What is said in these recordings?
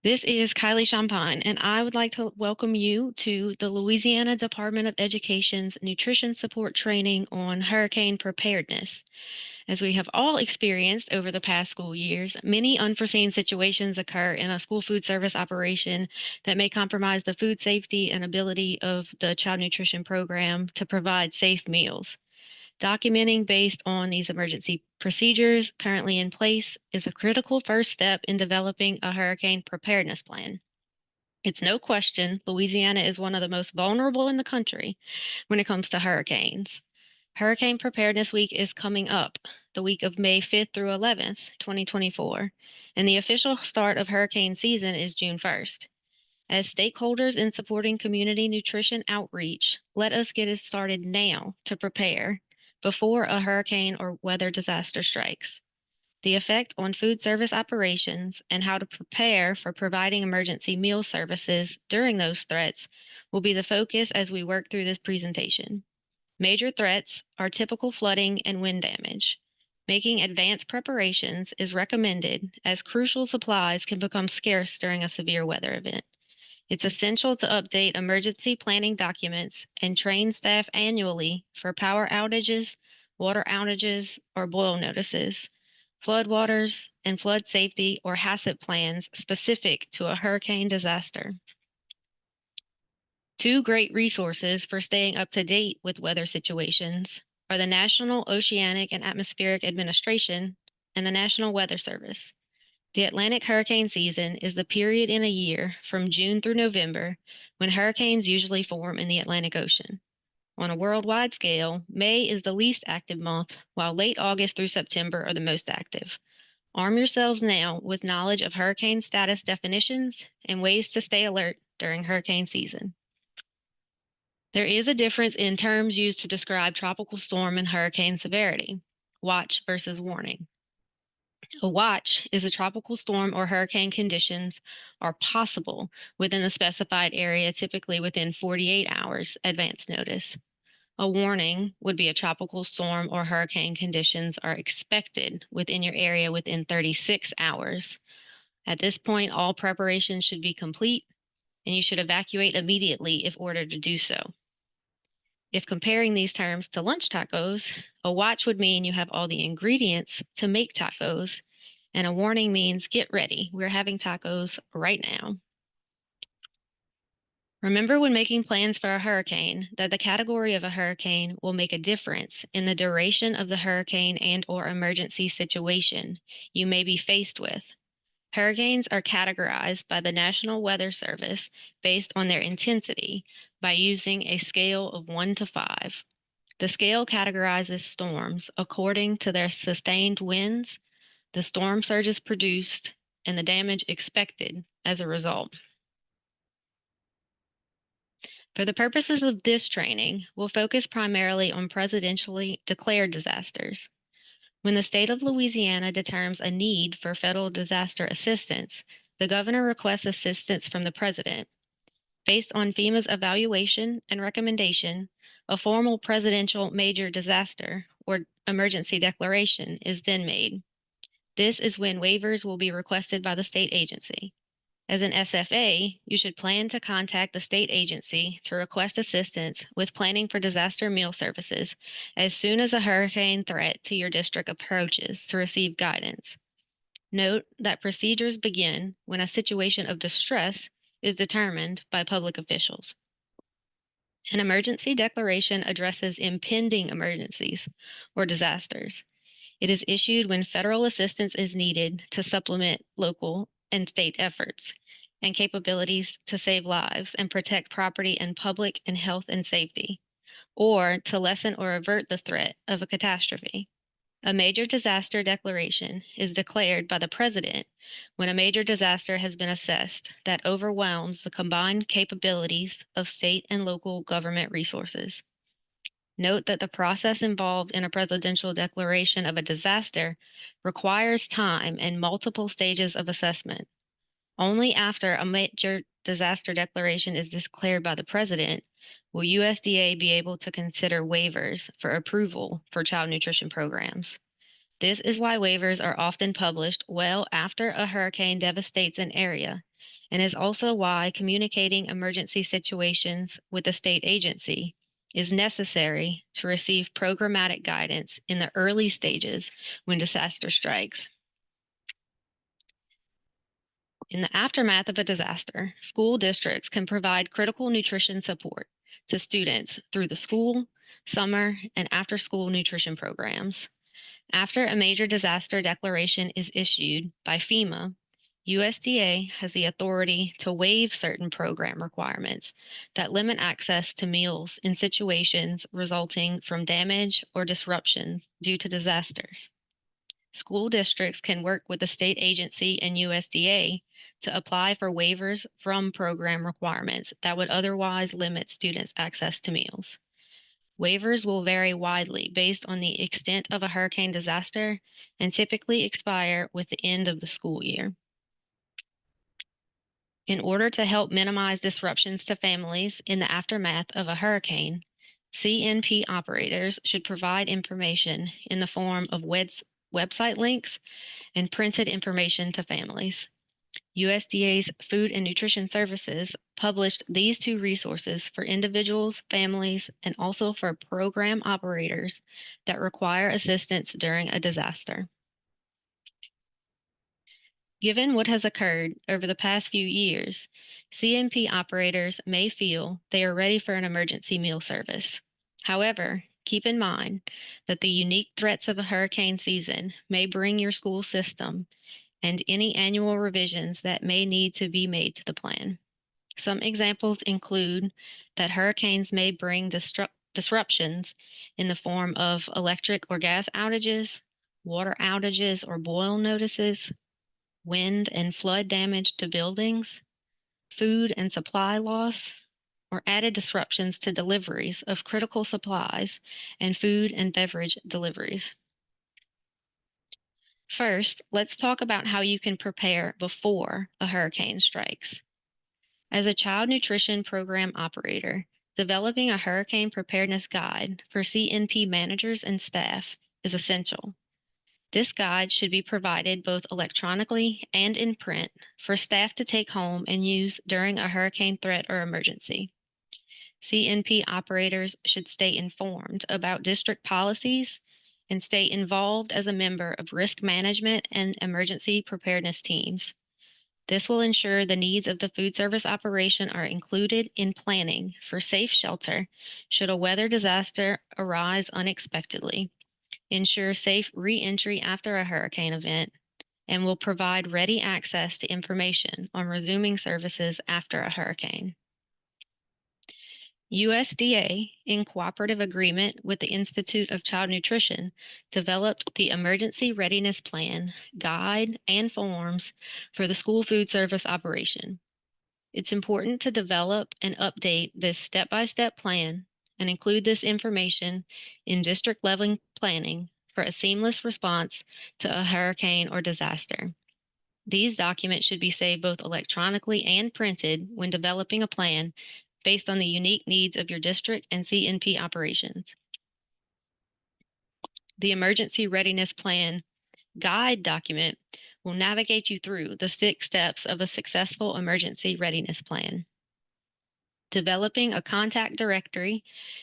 This is Kylie Champagne, and I would like to welcome you to the Louisiana Department of Education's Nutrition Support Training on Hurricane Preparedness. As we have all experienced over the past school years, many unforeseen situations occur in a school food service operation that may compromise the food safety and ability of the child nutrition program to provide safe meals. Documenting based on these emergency procedures currently in place is a critical first step in developing a hurricane preparedness plan. It's no question Louisiana is one of the most vulnerable in the country when it comes to hurricanes. Hurricane Preparedness Week is coming up, the week of May 5th through 11th, 2024, and the official start of hurricane season is June 1st. As stakeholders in supporting community nutrition outreach, let us get it started now to prepare before a hurricane or weather disaster strikes. The effect on food service operations and how to prepare for providing emergency meal services during those threats will be the focus as we work through this presentation. Major threats are typical flooding and wind damage. Making advanced preparations is recommended as crucial supplies can become scarce during a severe weather event. It's essential to update emergency planning documents and train staff annually for power outages, water outages, or boil notices, floodwaters, and flood safety or HACCP plans specific to a hurricane disaster. Two great resources for staying up to date with weather situations are the National Oceanic and Atmospheric Administration and the National Weather Service. The Atlantic hurricane season is the period in a year from June through November when hurricanes usually form in the Atlantic Ocean. On a worldwide scale, May is the least active month, while late August through September are the most active. Arm yourselves now with knowledge of hurricane status definitions and ways to stay alert during hurricane season. There is a difference in terms used to describe tropical storm and hurricane severity. Watch versus warning. A watch is a tropical storm or hurricane conditions are possible within the specified area, typically within 48 hours advance notice. A warning would be a tropical storm or hurricane conditions are expected within your area within 36 hours. At this point, all preparations should be complete and you should evacuate immediately if ordered to do so. If comparing these terms to lunch tacos, a watch would mean you have all the ingredients to make tacos, and a warning means get ready. We're having tacos right now. Remember when making plans for a hurricane that the category of a hurricane will make a difference in the duration of the hurricane and or emergency situation you may be faced with. Hurricanes are categorized by the National Weather Service based on their intensity by using a scale of 1 to 5. The scale categorizes storms according to their sustained winds, the storm surges produced, and the damage expected as a result. For the purposes of this training, we'll focus primarily on presidentially declared disasters. When the state of Louisiana determines a need for federal disaster assistance, the governor requests assistance from the president. Based on FEMA's evaluation and recommendation, a formal presidential major disaster or emergency declaration is then made. This is when waivers will be requested by the state agency. As an SFA, you should plan to contact the state agency to request assistance with planning for disaster meal services as soon as a hurricane threat to your district approaches to receive guidance. Note that procedures begin when a situation of distress is determined by public officials. An emergency declaration addresses impending emergencies or disasters. It is issued when federal assistance is needed to supplement local and state efforts and capabilities to save lives and protect property and public and health and safety, or to lessen or avert the threat of a catastrophe. A major disaster declaration is declared by the president when a major disaster has been assessed that overwhelms the combined capabilities of state and local government resources. Note that the process involved in a presidential declaration of a disaster requires time and multiple stages of assessment. Only after a major disaster declaration is declared by the president will USDA be able to consider waivers for approval for child nutrition programs. This is why waivers are often published well after a hurricane devastates an area and is also why communicating emergency situations with a state agency is necessary to receive programmatic guidance in the early stages when disaster strikes. In the aftermath of a disaster, school districts can provide critical nutrition support to students through the school, summer, and after school nutrition programs. After a major disaster declaration is issued by FEMA, USDA has the authority to waive certain program requirements that limit access to meals in situations resulting from damage or disruptions due to disasters. School districts can work with the state agency and USDA to apply for waivers from program requirements that would otherwise limit students' access to meals. Waivers will vary widely based on the extent of a hurricane disaster and typically expire with the end of the school year. In order to help minimize disruptions to families in the aftermath of a hurricane, CNP operators should provide information in the form of website links and printed information to families. USDA's Food and Nutrition Services published these two resources for individuals, families, and also for program operators that require assistance during a disaster. Given what has occurred over the past few years, CNP operators may feel they are ready for an emergency meal service. However, keep in mind that the unique threats of a hurricane season may bring your school system and any annual revisions that may need to be made to the plan. Some examples include that hurricanes may bring disruptions in the form of electric or gas outages, water outages or boil notices, wind and flood damage to buildings, food and supply loss, or added disruptions to deliveries of critical supplies and food and beverage deliveries. First, let's talk about how you can prepare before a hurricane strikes. As a child nutrition program operator, developing a hurricane preparedness guide for CNP managers and staff is essential. This guide should be provided both electronically and in print for staff to take home and use during a hurricane threat or emergency. CNP operators should stay informed about district policies and stay involved as a member of risk management and emergency preparedness teams. This will ensure the needs of the food service operation are included in planning for safe shelter should a weather disaster arise unexpectedly, ensure safe re-entry after a hurricane event, and will provide ready access to information on resuming services after a hurricane. USDA, in cooperative agreement with the Institute of Child Nutrition, developed the Emergency Readiness Plan, Guide, and Forms for the school food service operation. It's important to develop and update this step-by-step plan and include this information in district-level planning for a seamless response to a hurricane or disaster. These documents should be saved both electronically and printed when developing a plan based on the unique needs of your district and CNP operations. The Emergency Readiness Plan Guide document will navigate you through the 6 steps of a successful emergency readiness plan. Developing a contact directory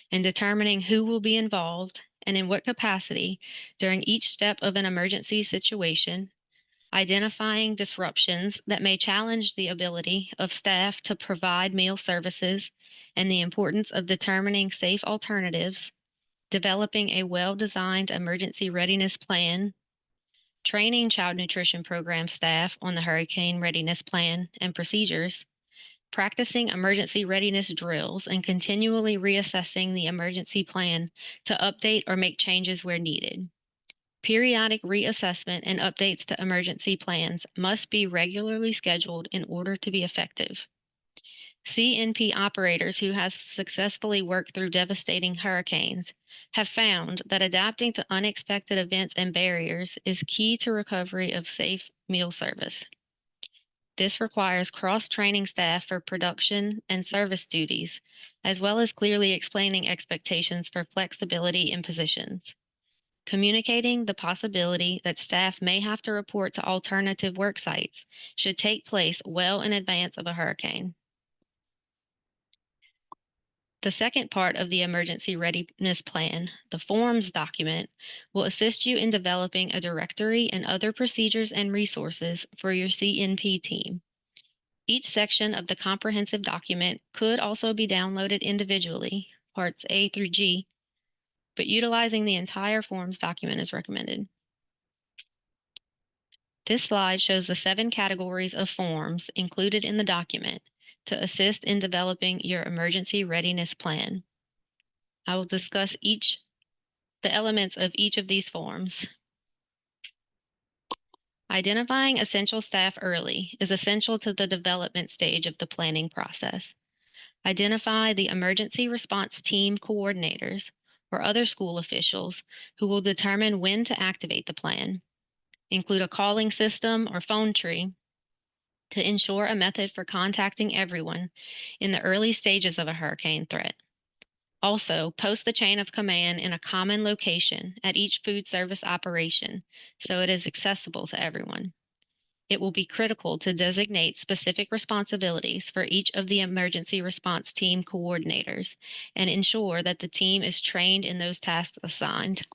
and determining who will be involved and in what capacity during each step of an emergency situation, identifying disruptions that may challenge the ability of staff to provide meal services, and the importance of determining safe alternatives, developing a well-designed emergency readiness plan, training child nutrition program staff on the hurricane readiness plan and procedures, practicing emergency readiness drills, and continually reassessing the emergency plan to update or make changes where needed. Periodic reassessment and updates to emergency plans must be regularly scheduled in order to be effective. CNP operators who have successfully worked through devastating hurricanes have found that adapting to unexpected events and barriers is key to recovery of safe meal service. This requires cross-training staff for production and service duties, as well as clearly explaining expectations for flexibility in positions. Communicating the possibility that staff may have to report to alternative work sites should take place well in advance of a hurricane. The second part of the emergency readiness plan, the forms document, will assist you in developing a directory and other procedures and resources for your CNP team. Each section of the comprehensive document could also be downloaded individually, parts A through G, but utilizing the entire forms document is recommended. This slide shows the 7 categories of forms included in the document to assist in developing your emergency readiness plan. I will discuss the elements of each of these forms. Identifying essential staff early is essential to the development stage of the planning process. Identify the emergency response team coordinators or other school officials who will determine when to activate the plan. Include a calling system or phone tree to ensure a method for contacting everyone in the early stages of a hurricane threat. Also, post the chain of command in a common location at each food service operation so it is accessible to everyone. It will be critical to designate specific responsibilities for each of the emergency response team coordinators and ensure that the team is trained in those tasks assigned.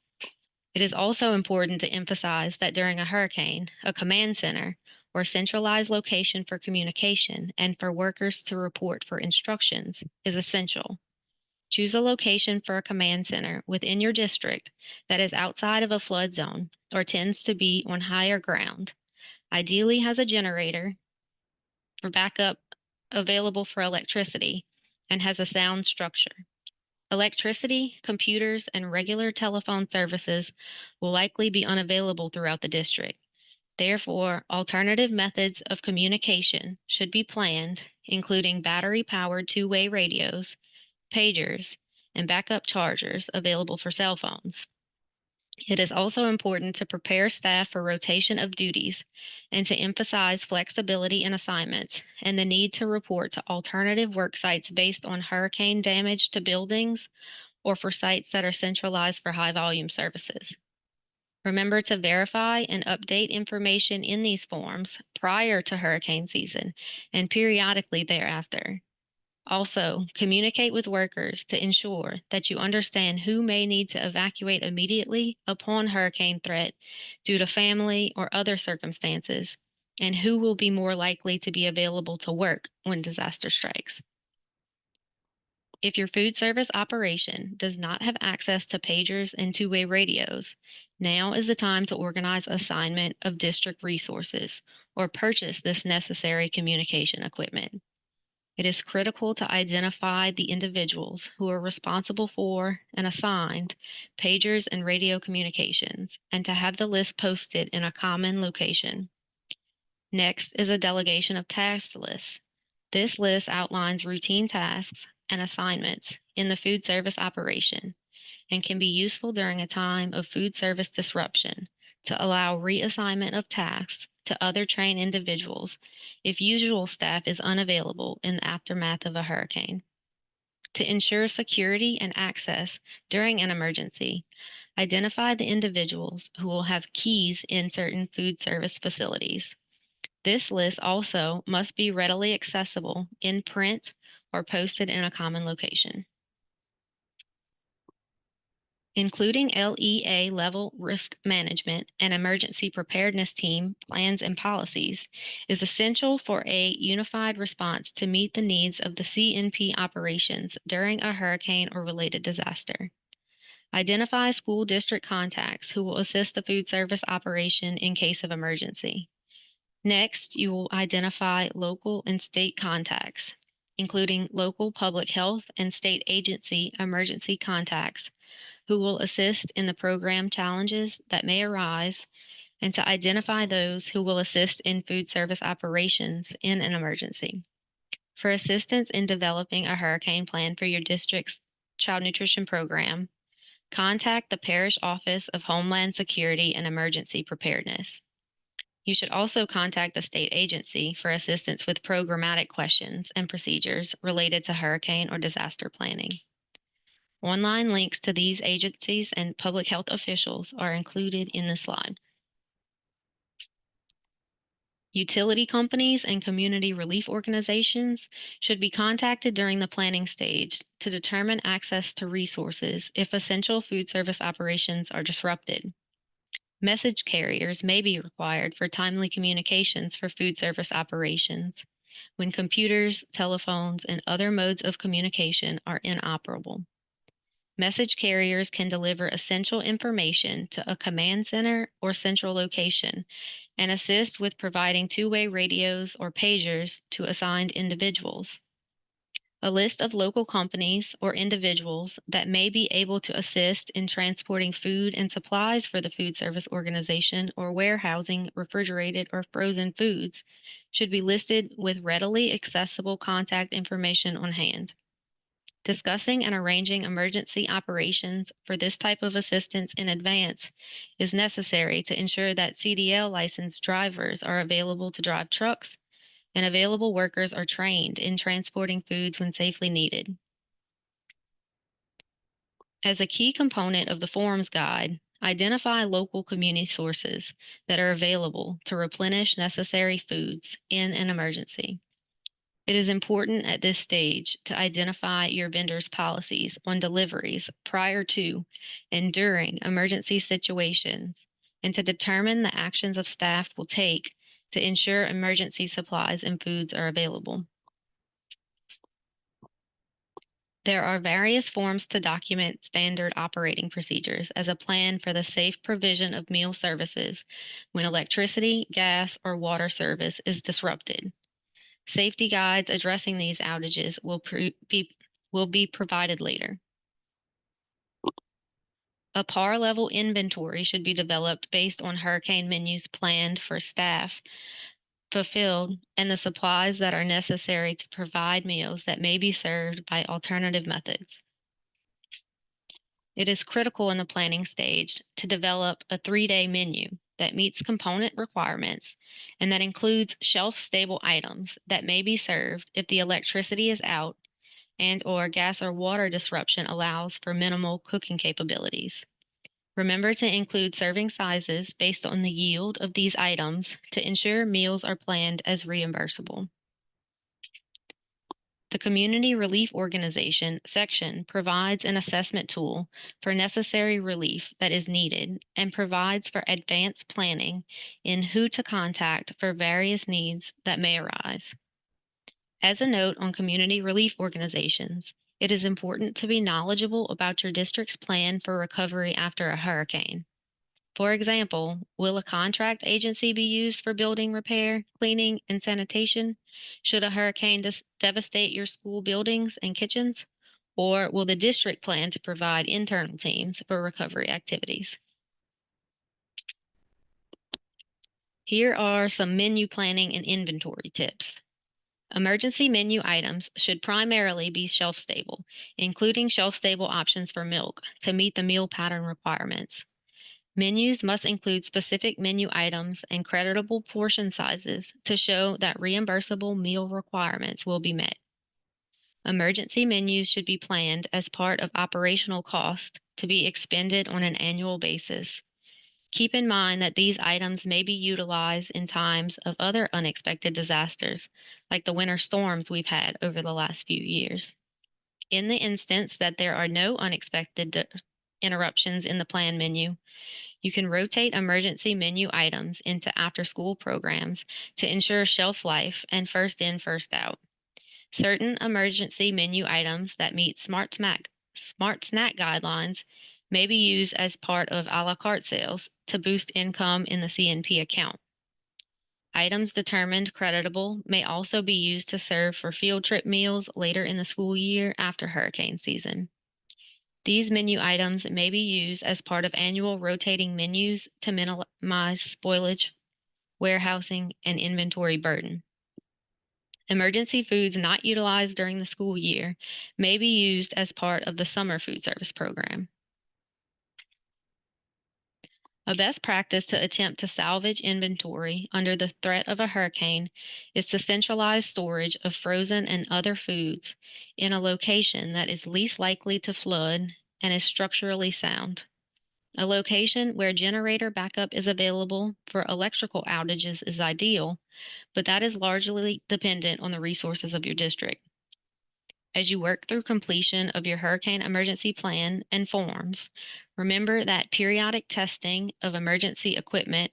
It is also important to emphasize that during a hurricane, a command center or centralized location for communication and for workers to report for instructions is essential. Choose a location for a command center within your district that is outside of a flood zone or tends to be on higher ground. Ideally has a generator for backup available for electricity and has a sound structure. Electricity, computers, and regular telephone services will likely be unavailable throughout the district. Therefore, alternative methods of communication should be planned, including battery-powered two-way radios, pagers, and backup chargers available for cell phones. It is also important to prepare staff for rotation of duties and to emphasize flexibility in assignments and the need to report to alternative work sites based on hurricane damage to buildings or for sites that are centralized for high volume services. Remember to verify and update information in these forms prior to hurricane season and periodically thereafter. Also, communicate with workers to ensure that you understand who may need to evacuate immediately upon hurricane threat due to family or other circumstances, and who will be more likely to be available to work when disaster strikes. If your food service operation does not have access to pagers and two-way radios, now is the time to organize assignment of district resources or purchase this necessary communication equipment. It is critical to identify the individuals who are responsible for and assigned pagers and radio communications and to have the list posted in a common location. Next is a delegation of task lists. This list outlines routine tasks and assignments in the food service operation and can be useful during a time of food service disruption to allow reassignment of tasks to other trained individuals if usual staff is unavailable in the aftermath of a hurricane. To ensure security and access during an emergency, identify the individuals who will have keys in certain food service facilities. This list also must be readily accessible in print or posted in a common location. Including LEA level risk management and emergency preparedness team plans and policies is essential for a unified response to meet the needs of the CNP operations during a hurricane or related disaster. Identify school district contacts who will assist the food service operation in case of emergency. Next, you will identify local and state contacts, including local public health and state agency emergency contacts who will assist in the program challenges that may arise, and to identify those who will assist in food service operations in an emergency. For assistance in developing a hurricane plan for your district's child nutrition program, contact the Parish Office of Homeland Security and Emergency Preparedness. You should also contact the state agency for assistance with programmatic questions and procedures related to hurricane or disaster planning. Online links to these agencies and public health officials are included in the slide. Utility companies and community relief organizations should be contacted during the planning stage to determine access to resources if essential food service operations are disrupted. Message carriers may be required for timely communications for food service operations when computers, telephones, and other modes of communication are inoperable. Message carriers can deliver essential information to a command center or central location and assist with providing two-way radios or pagers to assigned individuals. A list of local companies or individuals that may be able to assist in transporting food and supplies for the food service organization or warehousing refrigerated or frozen foods should be listed with readily accessible contact information on hand. Discussing and arranging emergency operations for this type of assistance in advance is necessary to ensure that CDL licensed drivers are available to drive trucks and available workers are trained in transporting foods when safely needed. As a key component of the forms guide, identify local community sources that are available to replenish necessary foods in an emergency. It is important at this stage to identify your vendor's policies on deliveries prior to and during emergency situations and to determine the actions of staff will take to ensure emergency supplies and foods are available. There are various forms to document standard operating procedures as a plan for the safe provision of meal services when electricity, gas, or water service is disrupted. Safety guides addressing these outages will be provided later. A par level inventory should be developed based on hurricane menus planned for staff fulfilled and the supplies that are necessary to provide meals that may be served by alternative methods. It is critical in the planning stage to develop a 3-day menu that meets component requirements and that includes shelf-stable items that may be served if the electricity is out and/or gas or water disruption allows for minimal cooking capabilities. Remember to include serving sizes based on the yield of these items to ensure meals are planned as reimbursable. The Community Relief Organization section provides an assessment tool for necessary relief that is needed and provides for advanced planning in who to contact for various needs that may arise. As a note on community relief organizations, it is important to be knowledgeable about your district's plan for recovery after a hurricane. For example, will a contract agency be used for building repair, cleaning, and sanitation should a hurricane devastate your school buildings and kitchens? Or will the district plan to provide internal teams for recovery activities? Here are some menu planning and inventory tips. Emergency menu items should primarily be shelf-stable, including shelf-stable options for milk to meet the meal pattern requirements. Menus must include specific menu items and creditable portion sizes to show that reimbursable meal requirements will be met. Emergency menus should be planned as part of operational cost to be expended on an annual basis. Keep in mind that these items may be utilized in times of other unexpected disasters, like the winter storms we've had over the last few years. In the instance that there are no unexpected interruptions in the plan menu, you can rotate emergency menu items into after-school programs to ensure shelf life and first in, first out. Certain emergency menu items that meet Smart Snack guidelines may be used as part of a la carte sales to boost income in the CNP account. Items determined creditable may also be used to serve for field trip meals later in the school year after hurricane season. These menu items may be used as part of annual rotating menus to minimize spoilage, warehousing, and inventory burden. Emergency foods not utilized during the school year may be used as part of the summer food service program. A best practice to attempt to salvage inventory under the threat of a hurricane is to centralize storage of frozen and other foods in a location that is least likely to flood and is structurally sound. A location where generator backup is available for electrical outages is ideal, but that is largely dependent on the resources of your district. As you work through completion of your hurricane emergency plan and forms, remember that periodic testing of emergency equipment,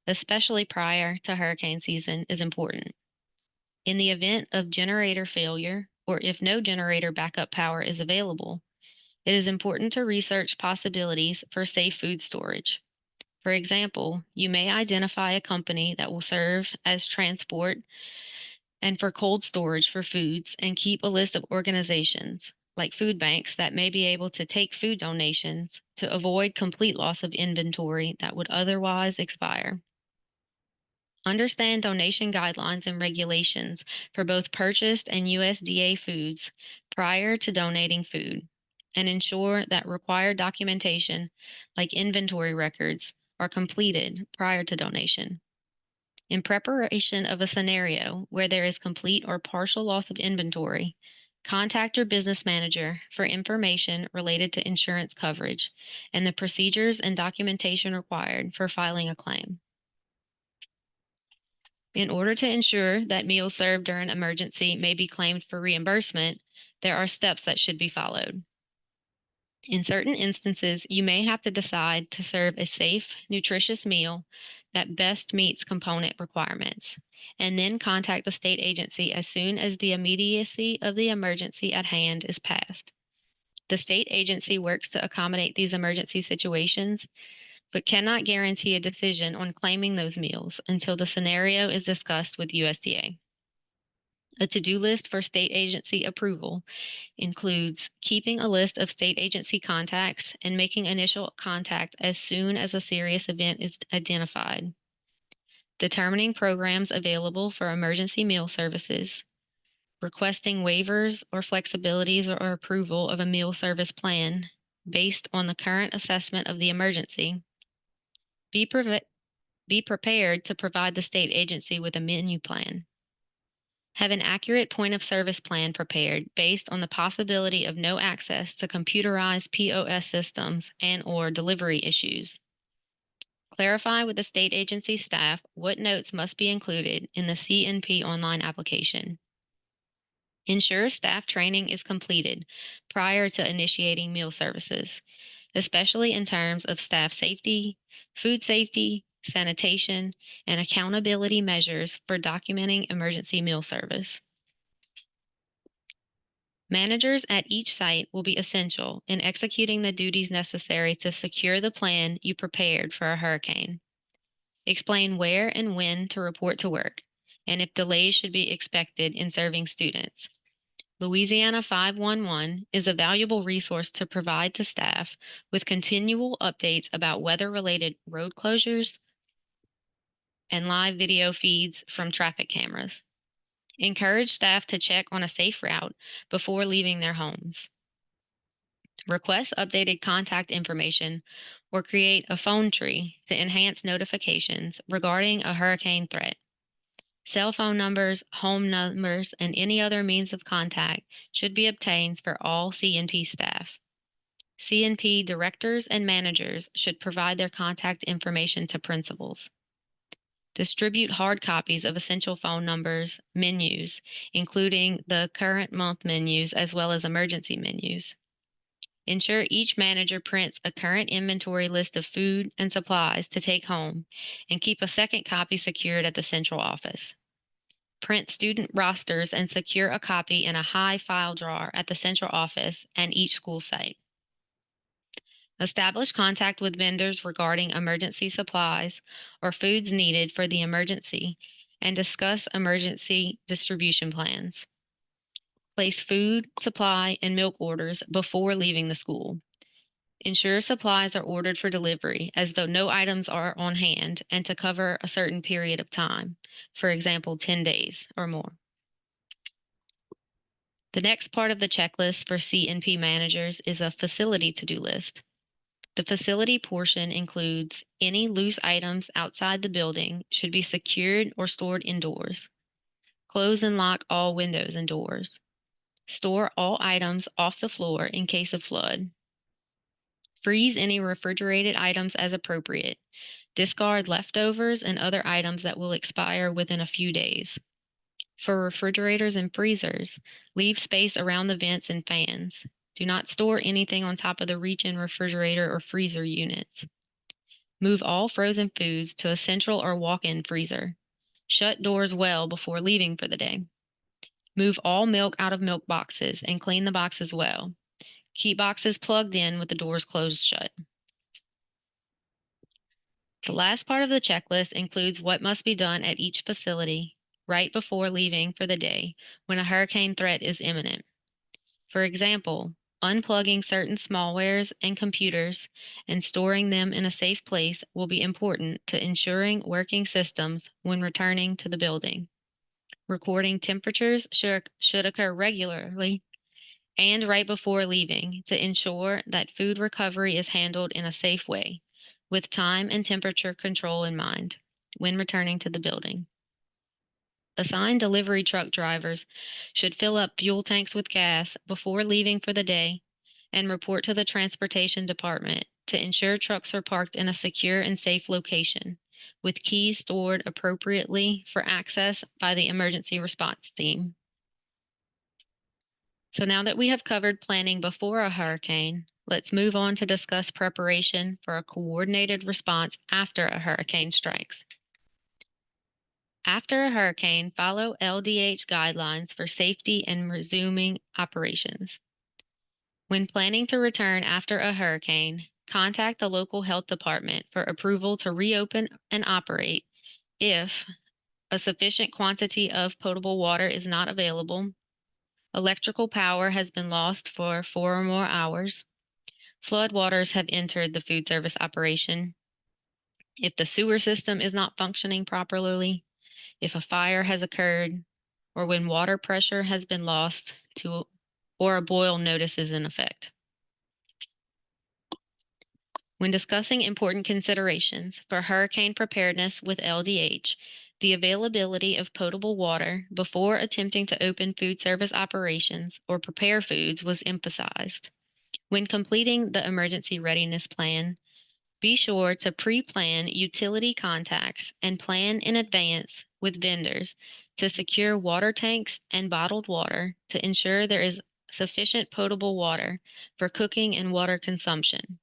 especially prior to hurricane season, is important. In the event of generator failure, or if no generator backup power is available, it is important to research possibilities for safe food storage. For example, you may identify a company that will serve as transport and for cold storage for foods and keep a list of organizations, like food banks, that may be able to take food donations to avoid complete loss of inventory that would otherwise expire. Understand donation guidelines and regulations for both purchased and USDA foods prior to donating food, and ensure that required documentation, like inventory records, are completed prior to donation. In preparation of a scenario where there is complete or partial loss of inventory, contact your business manager for information related to insurance coverage and the procedures and documentation required for filing a claim. In order to ensure that meals served during an emergency may be claimed for reimbursement, there are steps that should be followed. In certain instances, you may have to decide to serve a safe, nutritious meal that best meets component requirements, and then contact the state agency as soon as the immediacy of the emergency at hand is past. The state agency works to accommodate these emergency situations, but cannot guarantee a decision on claiming those meals until the scenario is discussed with USDA. A to-do list for state agency approval includes keeping a list of state agency contacts and making initial contact as soon as a serious event is identified, determining programs available for emergency meal services, requesting waivers or flexibilities or approval of a meal service plan based on the current assessment of the emergency. Be prepared to provide the state agency with a menu plan. Have an accurate point of service plan prepared based on the possibility of no access to computerized POS systems and or delivery issues. Clarify with the state agency staff what notes must be included in the CNP online application. Ensure staff training is completed prior to initiating meal services, especially in terms of staff safety, food safety, sanitation, and accountability measures for documenting emergency meal service. Managers at each site will be essential in executing the duties necessary to secure the plan you prepared for a hurricane. Explain where and when to report to work, and if delays should be expected in serving students. Louisiana 511 is a valuable resource to provide to staff with continual updates about weather-related road closures and live video feeds from traffic cameras. Encourage staff to check on a safe route before leaving their homes. Request updated contact information or create a phone tree to enhance notifications regarding a hurricane threat. Cell phone numbers, home numbers, and any other means of contact should be obtained for all CNP staff. CNP directors and managers should provide their contact information to principals. Distribute hard copies of essential phone numbers, menus, including the current month menus as well as emergency menus. Ensure each manager prints a current inventory list of food and supplies to take home and keep a second copy secured at the central office. Print student rosters and secure a copy in a high file drawer at the central office and each school site. Establish contact with vendors regarding emergency supplies or foods needed for the emergency and discuss emergency distribution plans. Place food, supply, and milk orders before leaving the school. Ensure supplies are ordered for delivery as though no items are on hand and to cover a certain period of time, for example, 10 days or more. The next part of the checklist for CNP managers is a facility to-do list. The facility portion includes any loose items outside the building should be secured or stored indoors. Close and lock all windows and doors. Store all items off the floor in case of flood. Freeze any refrigerated items as appropriate. Discard leftovers and other items that will expire within a few days. For refrigerators and freezers, leave space around the vents and fans. Do not store anything on top of the reach-in refrigerator or freezer units. Move all frozen foods to a central or walk-in freezer. Shut doors well before leaving for the day. Move all milk out of milk boxes and clean the boxes well. Keep boxes plugged in with the doors closed shut. The last part of the checklist includes what must be done at each facility right before leaving for the day when a hurricane threat is imminent. For example, unplugging certain smallwares and computers and storing them in a safe place will be important to ensuring working systems when returning to the building. Recording temperatures should occur regularly and right before leaving to ensure that food recovery is handled in a safe way, with time and temperature control in mind when returning to the building. Assigned delivery truck drivers should fill up fuel tanks with gas before leaving for the day and report to the transportation department to ensure trucks are parked in a secure and safe location, with keys stored appropriately for access by the emergency response team. So now that we have covered planning before a hurricane, let's move on to discuss preparation for a coordinated response after a hurricane strikes. After a hurricane, follow LDH guidelines for safety and resuming operations. When planning to return after a hurricane, contact the local health department for approval to reopen and operate if a sufficient quantity of potable water is not available, electrical power has been lost for 4 or more hours, flood waters have entered the food service operation, if the sewer system is not functioning properly, if a fire has occurred, or when water pressure has been lost to or a boil notice is in effect. When discussing important considerations for hurricane preparedness with LDH, the availability of potable water before attempting to open food service operations or prepare foods was emphasized. When completing the emergency readiness plan, be sure to pre-plan utility contacts and plan in advance with vendors to secure water tanks and bottled water to ensure there is sufficient potable water for cooking and water consumption.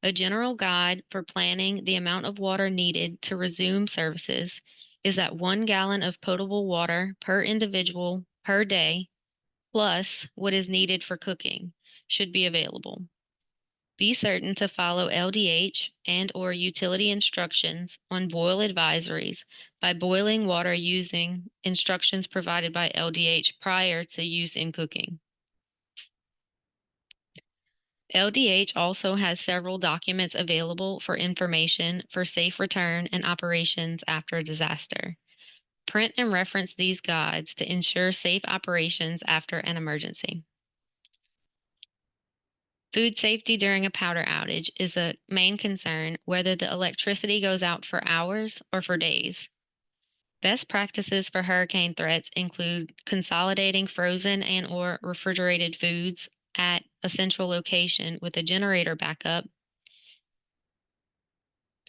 A general guide for planning the amount of water needed to resume services is that 1 gallon of potable water per individual per day, plus what is needed for cooking, should be available. Be certain to follow LDH and/or utility instructions on boil advisories by boiling water using instructions provided by LDH prior to use in cooking. LDH also has several documents available for information for safe return and operations after a disaster. Print and reference these guides to ensure safe operations after an emergency. Food safety during a powder outage is a main concern whether the electricity goes out for hours or for days. Best practices for hurricane threats include consolidating frozen and/or refrigerated foods at a central location with a generator backup.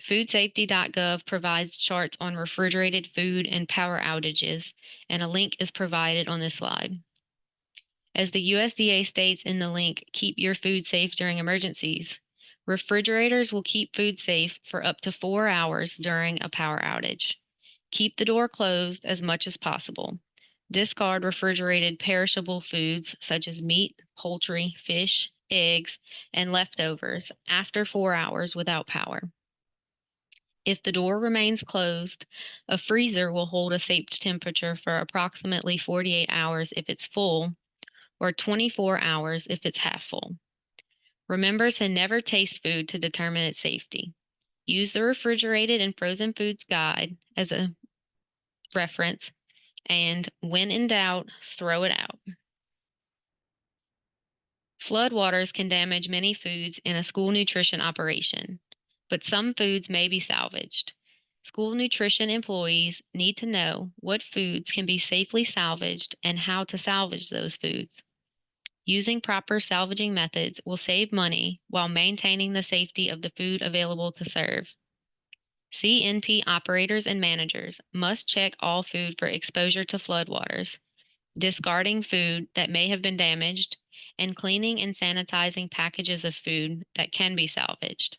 Foodsafety.gov provides charts on refrigerated food and power outages, and a link is provided on this slide. As the USDA states in the link, keep your food safe during emergencies. Refrigerators will keep food safe for up to 4 hours during a power outage. Keep the door closed as much as possible. Discard refrigerated perishable foods such as meat, poultry, fish, eggs, and leftovers after 4 hours without power. If the door remains closed, a freezer will hold a safe temperature for approximately 48 hours if it's full, or 24 hours if it's half full. Remember to never taste food to determine its safety. Use the refrigerated and frozen foods guide as a reference, and when in doubt, throw it out. Floodwaters can damage many foods in a school nutrition operation, but some foods may be salvaged. School nutrition employees need to know what foods can be safely salvaged and how to salvage those foods. Using proper salvaging methods will save money while maintaining the safety of the food available to serve. CNP operators and managers must check all food for exposure to floodwaters, discarding food that may have been damaged, and cleaning and sanitizing packages of food that can be salvaged.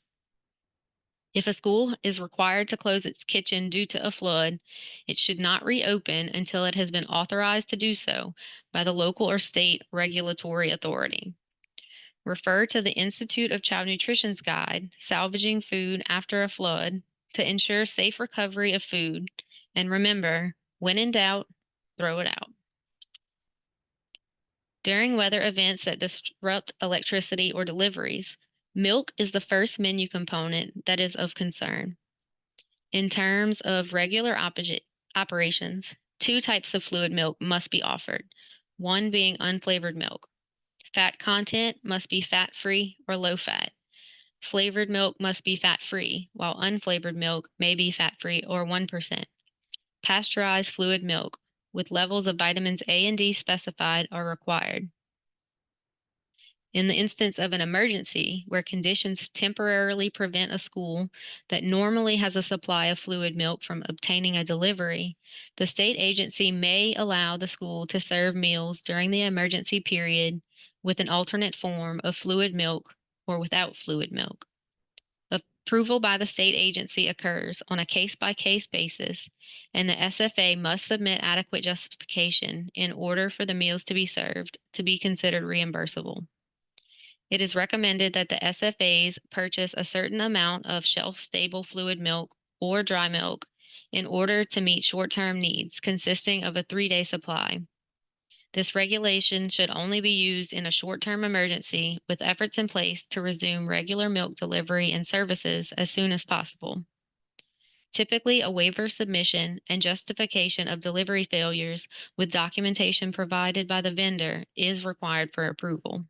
If a school is required to close its kitchen due to a flood, it should not reopen until it has been authorized to do so by the local or state regulatory authority. Refer to the Institute of Child Nutrition's guide, Salvaging Food After a Flood, to ensure safe recovery of food. And remember, when in doubt, throw it out. During weather events that disrupt electricity or deliveries, milk is the first menu component that is of concern. In terms of regular operations, two types of fluid milk must be offered, one being unflavored milk. Fat content must be fat-free or low-fat. Flavored milk must be fat-free, while unflavored milk may be fat-free or 1%. Pasteurized fluid milk with levels of vitamins A and D specified are required. In the instance of an emergency where conditions temporarily prevent a school that normally has a supply of fluid milk from obtaining a delivery, the state agency may allow the school to serve meals during the emergency period with an alternate form of fluid milk or without fluid milk. Approval by the state agency occurs on a case-by-case basis, and the SFA must submit adequate justification in order for the meals to be served to be considered reimbursable. It is recommended that the SFAs purchase a certain amount of shelf-stable fluid milk or dry milk in order to meet short-term needs consisting of a 3-day supply. This regulation should only be used in a short-term emergency with efforts in place to resume regular milk delivery and services as soon as possible. Typically, a waiver submission and justification of delivery failures with documentation provided by the vendor is required for approval.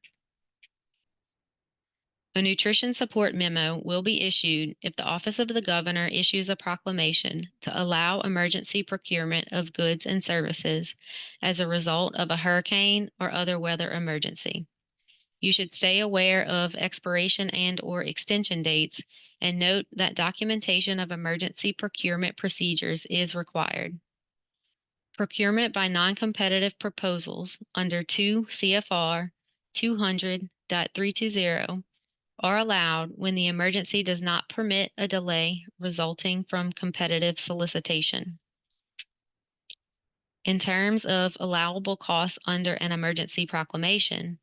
A nutrition support memo will be issued if the Office of the Governor issues a proclamation to allow emergency procurement of goods and services as a result of a hurricane or other weather emergency. You should stay aware of expiration and/or extension dates and note that documentation of emergency procurement procedures is required. Procurement by non-competitive proposals under 2 CFR 200.320 are allowed when the emergency does not permit a delay resulting from competitive solicitation. In terms of allowable costs under an emergency proclamation,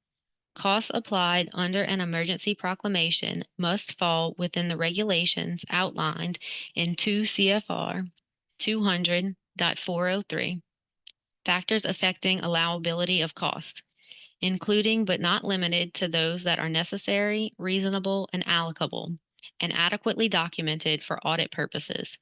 costs applied under an emergency proclamation must fall within the regulations outlined in 2 CFR 200.403, factors affecting allowability of costs, including but not limited to those that are necessary, reasonable, and allocable, and adequately documented for audit purposes.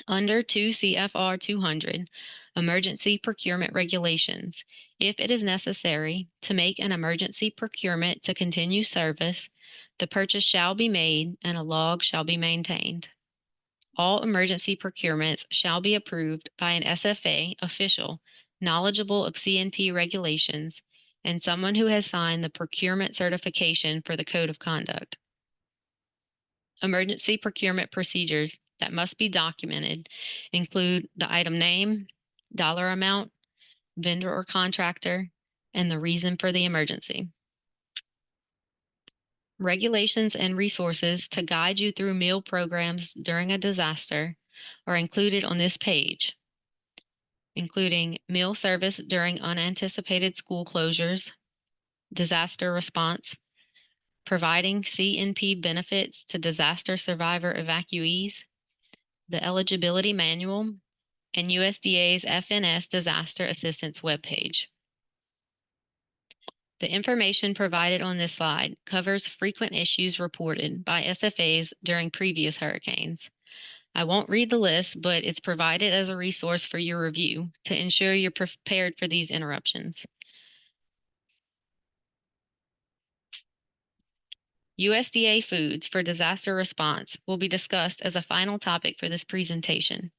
Under 2 CFR 200, Emergency Procurement Regulations, if it is necessary to make an emergency procurement to continue service, the purchase shall be made and a log shall be maintained. All emergency procurements shall be approved by an SFA official knowledgeable of CNP regulations and someone who has signed the procurement certification for the Code of Conduct. Emergency procurement procedures that must be documented include the item name, dollar amount, vendor or contractor, and the reason for the emergency. Regulations and resources to guide you through meal programs during a disaster are included on this page, including meal service during unanticipated school closures, disaster response, providing CNP benefits to disaster survivor evacuees, the eligibility manual, and USDA's FNS Disaster Assistance webpage. The information provided on this slide covers frequent issues reported by SFAs during previous hurricanes. I won't read the list, but it's provided as a resource for your review to ensure you're prepared for these interruptions. USDA foods for disaster response will be discussed as a final topic for this presentation.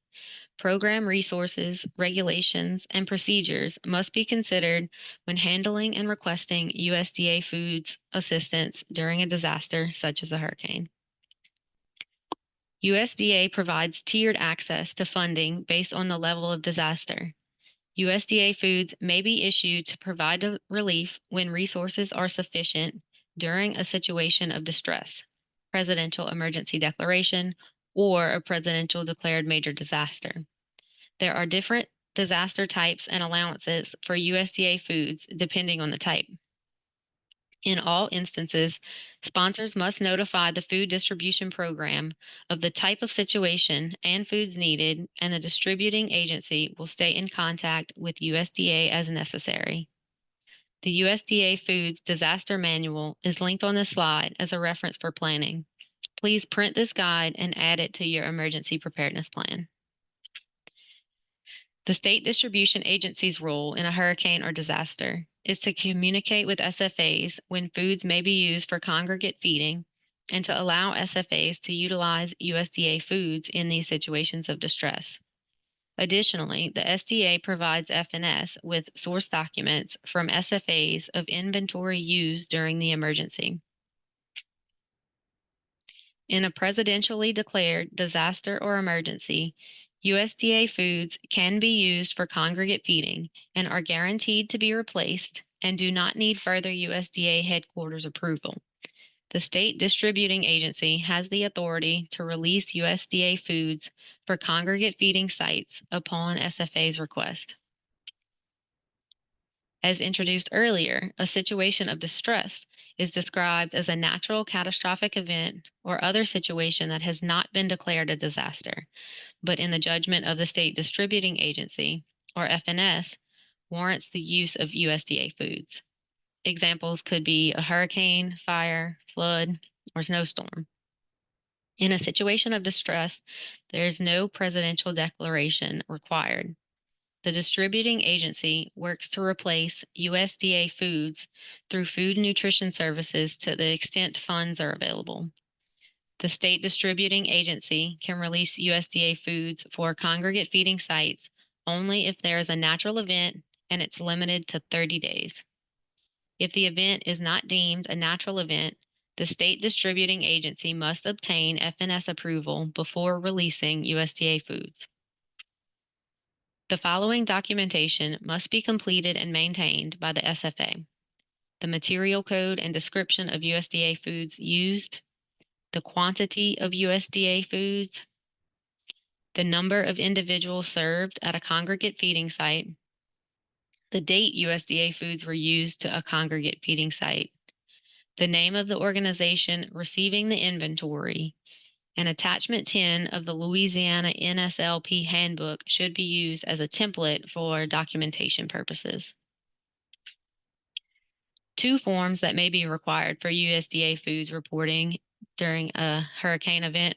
Program resources, regulations, and procedures must be considered when handling and requesting USDA foods assistance during a disaster such as a hurricane. USDA provides tiered access to funding based on the level of disaster. USDA foods may be issued to provide relief when resources are sufficient during a situation of distress, presidential emergency declaration, or a presidential declared major disaster. There are different disaster types and allowances for USDA foods depending on the type. In all instances, sponsors must notify the food distribution program of the type of situation and foods needed, and the distributing agency will stay in contact with USDA as necessary. The USDA Foods Disaster Manual is linked on this slide as a reference for planning. Please print this guide and add it to your emergency preparedness plan. The state distribution agency's role in a hurricane or disaster is to communicate with SFAs when foods may be used for congregate feeding and to allow SFAs to utilize USDA foods in these situations of distress. Additionally, the SDA provides FNS with source documents from SFAs of inventory used during the emergency. In a presidentially declared disaster or emergency, USDA foods can be used for congregate feeding and are guaranteed to be replaced and do not need further USDA headquarters approval. The state distributing agency has the authority to release USDA foods for congregate feeding sites upon SFA's request. As introduced earlier, a situation of distress is described as a natural catastrophic event or other situation that has not been declared a disaster, but in the judgment of the state distributing agency, or FNS, warrants the use of USDA foods. Examples could be a hurricane, fire, flood, or snowstorm. In a situation of distress, there is no presidential declaration required. The distributing agency works to replace USDA foods through food nutrition services to the extent funds are available. The state distributing agency can release USDA foods for congregate feeding sites only if there is a natural event and it's limited to 30 days. If the event is not deemed a natural event, the state distributing agency must obtain FNS approval before releasing USDA foods. The following documentation must be completed and maintained by the SFA: the material code and description of USDA foods used, the quantity of USDA foods, the number of individuals served at a congregate feeding site, the date USDA foods were used to a congregate feeding site, the name of the organization receiving the inventory, and attachment 10 of the Louisiana NSLP handbook should be used as a template for documentation purposes. Two forms that may be required for USDA foods reporting during a hurricane event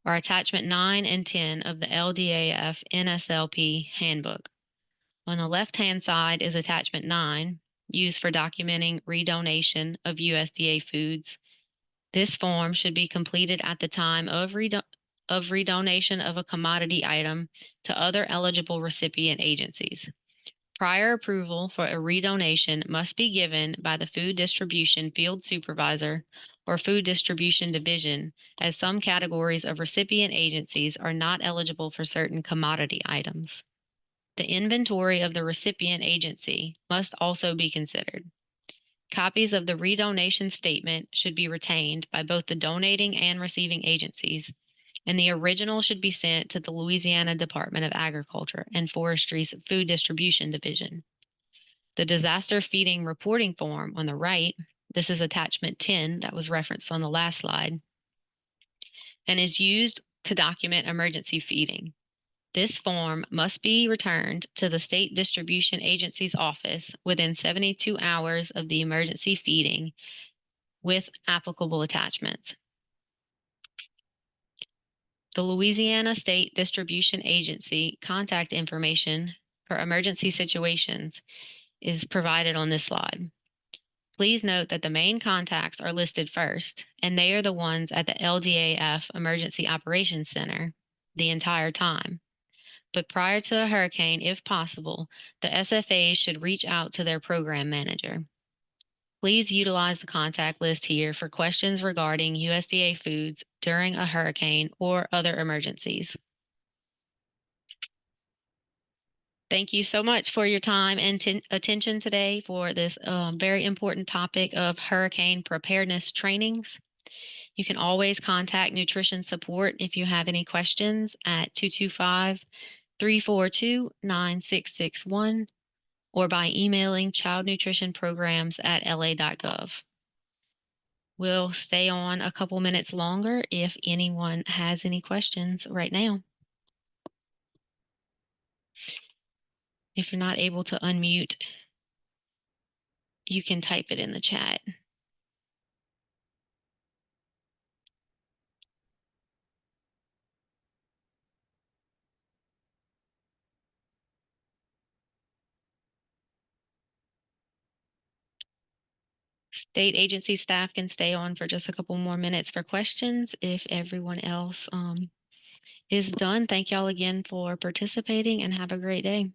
are attachment 9 and 10 of the LDAF NSLP handbook. On the left-hand side is attachment 9, used for documenting redonation of USDA foods. This form should be completed at the time of redonation of a commodity item to other eligible recipient agencies. Prior approval for a redonation must be given by the Food Distribution Field Supervisor or Food Distribution Division, as some categories of recipient agencies are not eligible for certain commodity items. The inventory of the recipient agency must also be considered. Copies of the redonation statement should be retained by both the donating and receiving agencies, and the original should be sent to the Louisiana Department of Agriculture and Forestry's Food Distribution Division. The disaster feeding reporting form on the right, this is attachment 10 that was referenced on the last slide, and is used to document emergency feeding. This form must be returned to the state distribution agency's office within 72 hours of the emergency feeding with applicable attachments. The Louisiana State Distribution Agency contact information for emergency situations is provided on this slide. Please note that the main contacts are listed first, and they are the ones at the LDAF Emergency Operations Center the entire time. But prior to a hurricane, if possible, the SFAs should reach out to their program manager. Please utilize the contact list here for questions regarding USDA foods during a hurricane or other emergencies. Thank you so much for your time and attention today for this very important topic of hurricane preparedness trainings. You can always contact nutrition support if you have any questions at 225 342 9661 or by emailing childnutritionprograms@la.gov. We'll stay on a couple minutes longer if anyone has any questions right now. If you're not able to unmute, you can type it in the chat. State agency staff can stay on for just a couple more minutes for questions. If everyone else is done, thank y'all again for participating and have a great day.